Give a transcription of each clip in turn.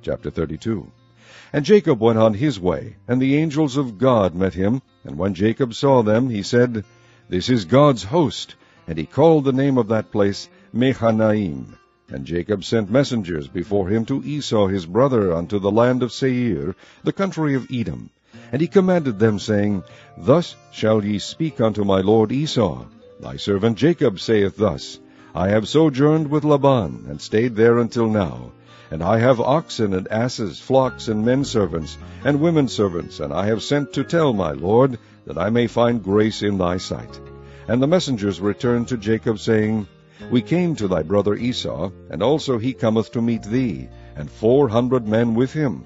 Chapter 32. And Jacob went on his way, and the angels of God met him. And when Jacob saw them, he said, This is God's host. And he called the name of that place Mahanaim. And Jacob sent messengers before him to Esau his brother unto the land of Seir, the country of Edom. And he commanded them, saying, Thus shall ye speak unto my lord Esau. Thy servant Jacob saith thus, I have sojourned with Laban, and stayed there until now. And I have oxen and asses, flocks and men servants, and women servants, and I have sent to tell my lord, that I may find grace in thy sight. And the messengers returned to Jacob, saying, We came to thy brother Esau, and also he cometh to meet thee, and 400 men with him.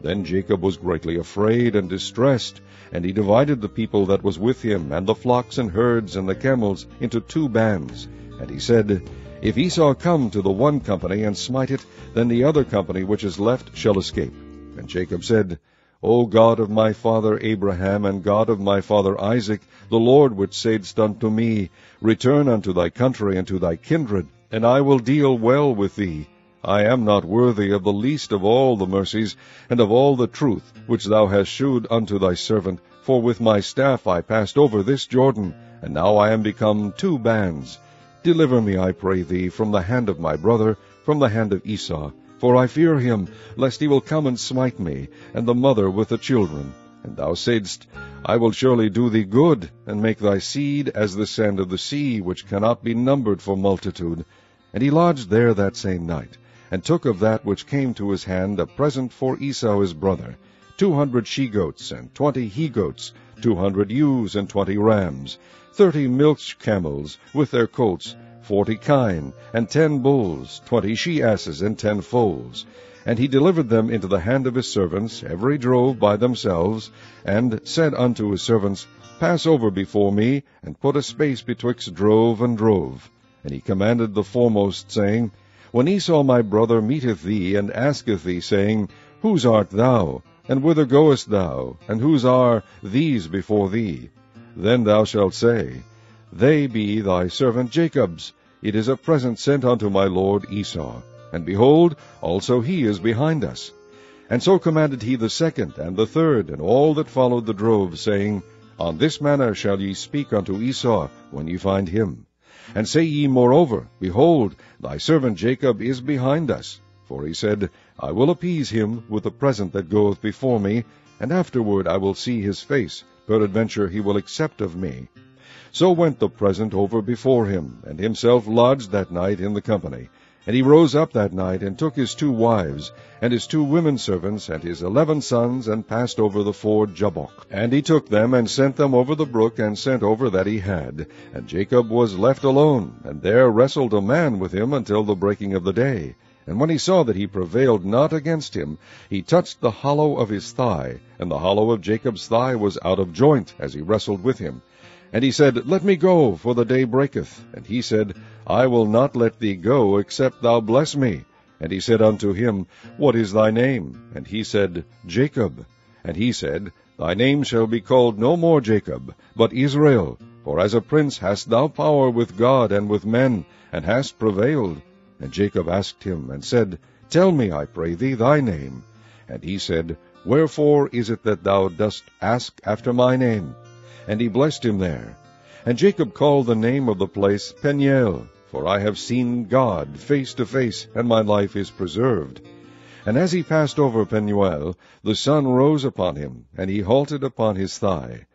Then Jacob was greatly afraid and distressed, and he divided the people that was with him, and the flocks and herds and the camels, into 2 bands. And he said, If Esau come to the one company and smite it, then the other company which is left shall escape. And Jacob said, O God of my father Abraham, and God of my father Isaac, the Lord which saidst unto me, Return unto thy country and to thy kindred, and I will deal well with thee. I am not worthy of the least of all the mercies, and of all the truth which thou hast shewed unto thy servant, for with my staff I passed over this Jordan, and now I am become 2 bands. Deliver me, I pray thee, from the hand of my brother, from the hand of Esau. For I fear him, lest he will come and smite me, and the mother with the children. And thou saidst, I will surely do thee good, and make thy seed as the sand of the sea, which cannot be numbered for multitude. And he lodged there that same night, and took of that which came to his hand a present for Esau his brother, 200 she-goats, and 20 he-goats, 200 ewes, and 20 rams, 30 milch camels, with their colts, 40 kine, and 10 bulls, 20 she-asses, and 10 foals. And he delivered them into the hand of his servants, every drove by themselves, and said unto his servants, Pass over before me, and put a space betwixt drove and drove. And he commanded the foremost, saying, When Esau my brother meeteth thee, and asketh thee, saying, Whose art thou? And whither goest thou? And whose are these before thee? Then thou shalt say, They be thy servant Jacob's. It is a present sent unto my lord Esau. And behold, also he is behind us. And so commanded he the second and the third, and all that followed the drove, saying, On this manner shall ye speak unto Esau, when ye find him. And say ye moreover, Behold, thy servant Jacob is behind us. For he said, I will appease him with the present that goeth before me, and afterward I will see his face. Peradventure he will accept of me. So went the present over before him, and himself lodged that night in the company. And he rose up that night, and took his 2 wives, and his 2 women servants, and his 11 sons, and passed over the ford Jabbok. And he took them, and sent them over the brook, and sent over that he had. And Jacob was left alone, and there wrestled a man with him until the breaking of the day. And when he saw that he prevailed not against him, he touched the hollow of his thigh, and the hollow of Jacob's thigh was out of joint, as he wrestled with him. And he said, Let me go, for the day breaketh. And he said, I will not let thee go, except thou bless me. And he said unto him, What is thy name? And he said, Jacob. And he said, Thy name shall be called no more Jacob, but Israel. For as a prince hast thou power with God and with men, and hast prevailed. And Jacob asked him, and said, Tell me, I pray thee, thy name. And he said, Wherefore is it that thou dost ask after my name? And he blessed him there. And Jacob called the name of the place Peniel, for I have seen God face to face, and my life is preserved. And as he passed over Peniel, the sun rose upon him, and he halted upon his thigh.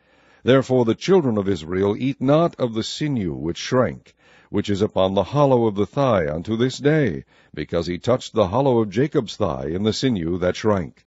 Therefore the children of Israel eat not of the sinew which shrank, which is upon the hollow of the thigh unto this day, because he touched the hollow of Jacob's thigh in the sinew that shrank.